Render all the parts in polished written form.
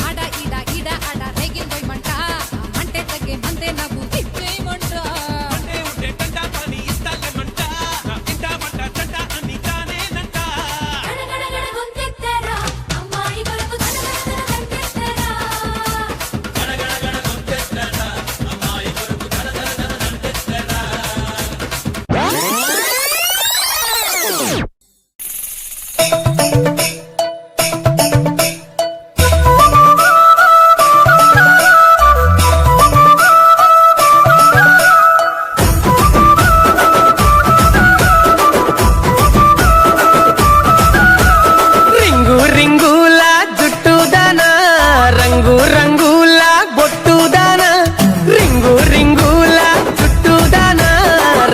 ఆడ ఈడ ఈడ ఆడ రేగిందోయ్ మంట అంటే తగ్గే మందే నాకు తిప్పేయమంట అంటే ఉంటే కంట పని ఇస్తాలేమంట ఇంట మంట చంట అని తానేనంట గడగడగడ గొంతెత్తరా అమ్మాయి కొరకు గడగడగడ గంటెత్తరా గడగడగడ గొంతెత్తరా అమ్మాయి కొరకు గడగడగడ గంటెత్తరా రింగు రింగుల జుట్టుదానా రంగు రంగుల బొట్టుదానా రింగు రింగుల జుట్టుదానా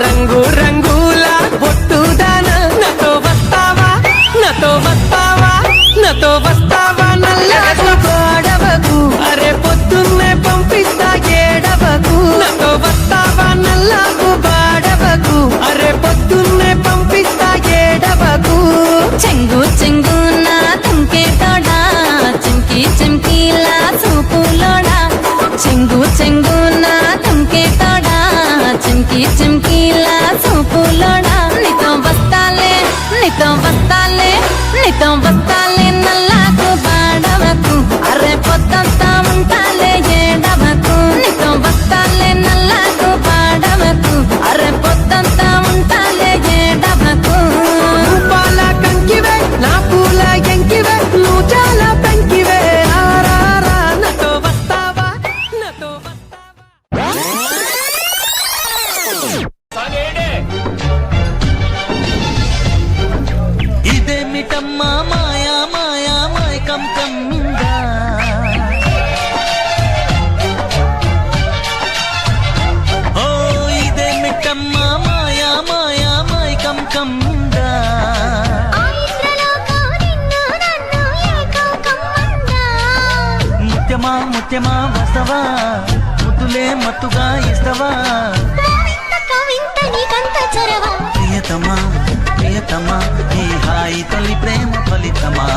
రంగు రంగుల బొట్టుదానా నాతో వస్తావా నాతో వస్తావా నాతో వస్తావా నల్లకు గోడవకు అరే పొద్దున్నే పంపిస్తా ఏడవకు నాతో వస్తావా నల్లకు బాడవకు అరే పొద్దున్నే పంపిస్తా ఏడవకు చెంగు చెంగున తుంకేతోడా చిమ్కి చిమ్కీలా చూపులోడా చెంగు చెంగున తుంకేతోడా చిమ్కి చిమ్కీలా చూపులోడా నీతో వస్తాలే నీతో వస్తాలే నీతో వస్తాలే నల్లాకు బాడవకు అరే పొద్దంతా ఉంటాలే ఏడవకు నీతో వస్తాలే నల్లాకు బాడవకు అరే పొద్దంతా ఉంటాలే ఏడవకు పాల కంకివే నా పూల ఎంకివే నువ్వు చాలా పెంకివే రారా నాతో వస్తావా నాతో వస్తావా ఇదేమిటమ్మా మాయా మాయా మైకం కమ్మిందా ఓ ఇదేమిటమ్మా మాయా మాయా మైకం కమ్మిందా ముత్యమా ముత్యమా వస్తవా ముద్దులే మత్తుగా ఇస్తవా ప్రియతమా ప్రియతమా ఈ హాయి తల్లి ప్రేమ ఫలితమా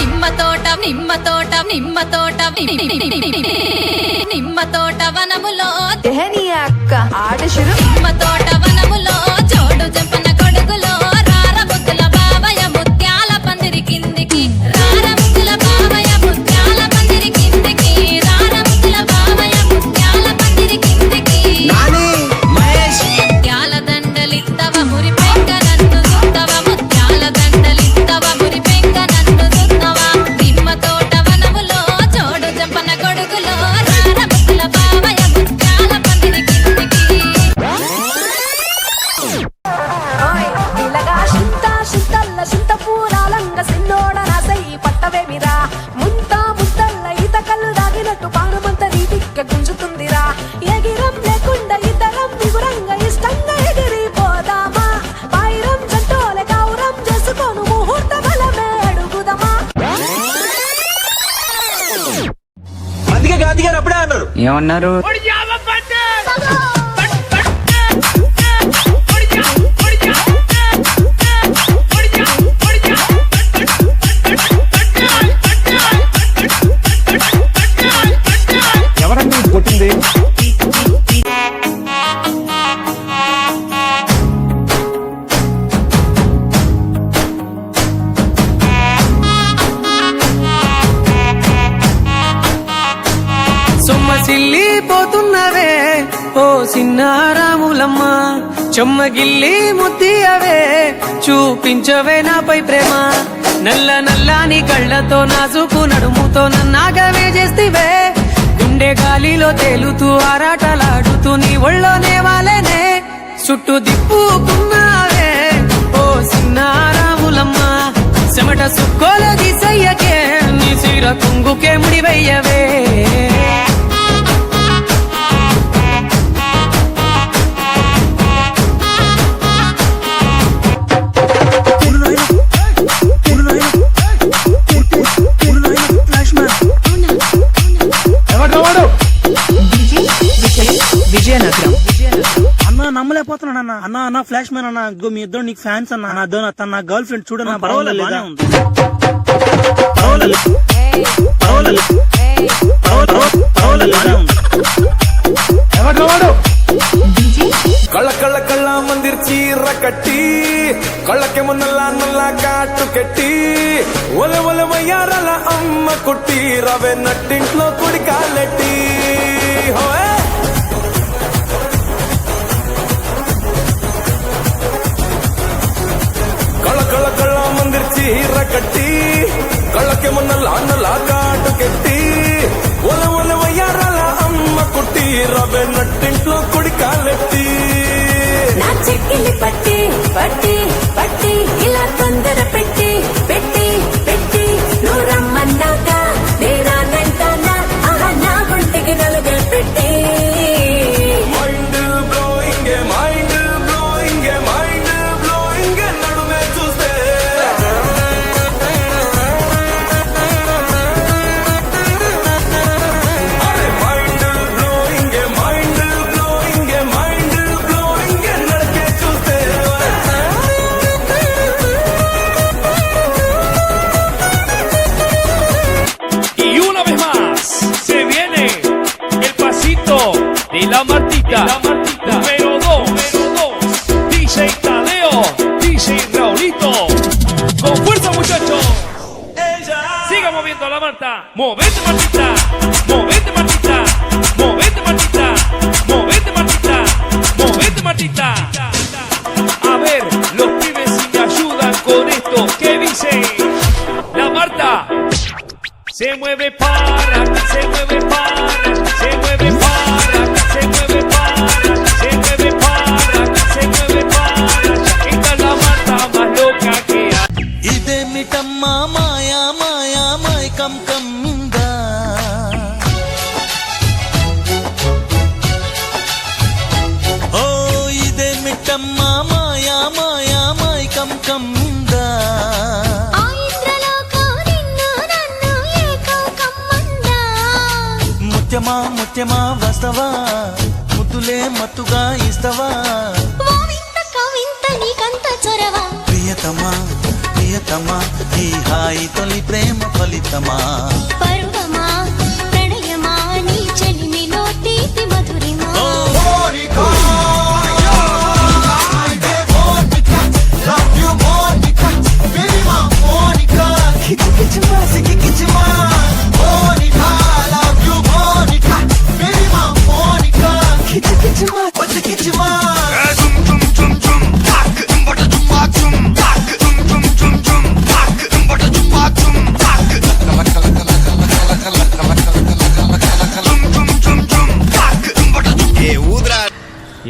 నిమ్మ తోట నిమ్మ తోట వనములో అక్క ఆట శురు నిమ్మ తోట వనములో చోడు చెంపన కొడుకులో రార ముద్దుల బావయ్య ముత్యాల పందిరి కిందికి రార ముద్దుల బావయ్య ముత్యాల పందిరి కిందికి రార ముద్దుల బావయ్య ముత్యాల పందిరి కిందికి ముత్యాల దండలిత్తవ మురి పెంక నన్ను సుత్తవ ముత్యాల దండలిత్తవ మురి పెంక నన్ను సుత్తవ నిమ్మ తోట వనములో చోడు చెంపన కొడుకులో రార ముద్దుల బావయ్య ముత్యాల పందిరి కిందికి ఇలాగా చింతల్ల చింత పూరాలంగ సిన్నోడ నాసై పట్టవేమిరా ముంత ముద్దల్ల ఈత కళ్ళు దాగినట్టు పానమంత నీ దిక్క గుంజుతుందిరా ఎగిరం లేకుండా ఇద్దరం విగురంగా ఇష్టంగా ఎగిరిపోదామా పైరం జంటోలే గౌరం చేసుకోను ముహూర్త బలమే అడుగుదమా అందుకే గాంధీ గారు అప్పుడే అన్నారు ఏమన్నారు ఎవరండి కొట్టింది సొమ్మసిల్లి పోతున్నవే ఓ సిన్నారాములమ్మ చెమ్మగిల్లి ముద్దియవే చూపించవే నాపై ప్రేమ నల్ల నల్లాని కళ్ళతో నాజుకు నడుముతో నన్నాగవే చేస్తివే గుండె గాలిలో తేలుతూ ఆరాటలాడుతూ నీ ఒళ్ళోనే వాలేనే చుట్టూ దిప్పుకున్నావే ఓ సిన్నారాములమ్మ చెమట సుక్కోల దిశయ్యకే నీ చీర కుంగుకే ముడివయ్యవే విజయనగరం. అన్న నమ్మలేకపోతున్నాడు అన్న. అన్న అన్న ఫ్లాష్ మ్యాన్ అన్న, ఇదిగో మీ ఇద్దరు నీకు ఫ్యాన్స్ అన్న. నా అదో తన నా గర్ల్ ఫ్రెండ్ చూడన్న. పర్వాలేదు కళ్ళ కళ్ళ కళ్ళ మందిర్ చీర కట్టి కళ్ళకేమో నల్ల నల్ల కాటు కట్టి ఒల ఒల వయ్యారల అమ్మ కుట్టి రవే నట్టింట్లో కుడి కాలెట్టి కళ్ళ కళ్ళ కళ్ళ మందిర్ చీర కట్టి కళ్ళకేమో నల్ల నల్ల కాటు కట్టి ఒల ఒల వయ్యారల అమ్మ కుట్టి రవే నట్టింట్లో కుడి కాలెట్టి నా చెక్కిలి పట్టి పట్టి పట్టి ఇలా తొందర పెట్టి పెట్టి పెట్టి నువ్వు రమ్మన్నాక నేనానంటానా ఆహా నా గుంటికి నలుగు పెట్టి mind blowing mind blowing mind blowing నడుమే చూస్తే అరే mind blowing mind blowing mind blowing నడకే చూస్తే Y una vez más, se viene el pasito de la Martita. Número 2, DJ Tadeo, DJ Raulito. Con fuerza, muchachos. Siga moviendo la Marta. Movete, Martita. Movete, Martita. Movete, Martita. Movete, Martita. Movete, Martita. A ver, los pibes si me ayudan con esto. ¿Qué dice? La Marta. Se mueve para, se mueve para, se mueve para, se mueve para, se mueve para, se mueve para. Esta es la Marta más loca que hay. ఇదేమిటమ్మా మాయా మాయా మైకం కమ్మిందా ఓ ఇదేమిటమ్మా మాయా మాయా మైకం కమ్మిందా ఆ ఇంద్రలోకం నిన్ను నన్ను ఏకం కమ్మందా. ముత్యమా ముత్యమా వస్తవా ముద్దులే మత్తుగా ఇస్తవా ఓ వింత కవింత నీకంత చొరవ. ప్రియతమా ప్రియతమా ఈ హాయి తొలి ప్రేమ ఫలితమా పరువమా ప్రణయమా నీ చెలిమిలో తీపి మధురిమా.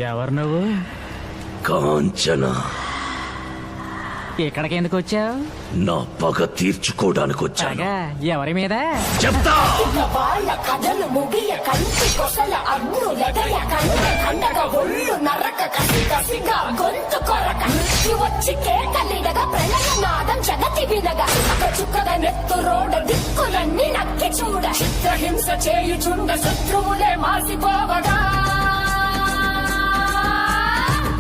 ఎవరు నువ్వు? కాంచన ఇక్కడికి ఎందుకు వచ్చావు? నా పగ తీర్చుకోవడానికి వచ్చాను. ఎవరి మీద? చెప్తా వాళ్ళ కథలు ముగియ కంటి కొసల అగ్నులెదయ కండ కండగ ఒళ్ళు నరక కసి కసిగా గొంతు కొరక మృత్యు వచ్చి కేకలిడగా ప్రళయనాదం జగతి వినగా చుక్కగా నెత్తు రోడ దిక్కులన్నీ నక్కి చూడ చిత్రహింస చేయుచుండ శత్రువులే మాసిపోవగా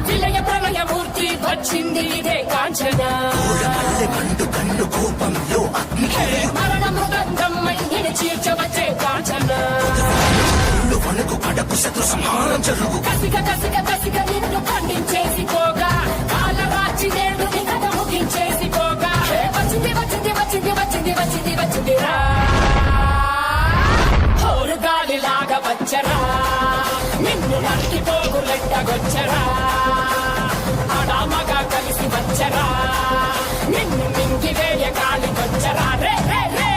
విలయ ప్రళయ మూర్తి వచ్చింది ఇదే కాంచన మరణ మృదంగం మైని చీల్చవచ్చే కాంచన కసిగ కసిగ కసిగ నిన్ను ఖండించేసి పోగా కాలరాచి నేడు నీ కథ ముగించేసి పోగా వచ్చింది వచ్చింది వచ్చింది వచ్చింది వచ్చింది వచ్చిందిరా హోరు గాలిలాగా వచ్చరా నిన్ను నరికి పోగులెట్టగొచ్చరా ఆడామగా కలిసి వచ్చరా నిన్ను మింగివేయ గాలి వచ్చరా రే రే రే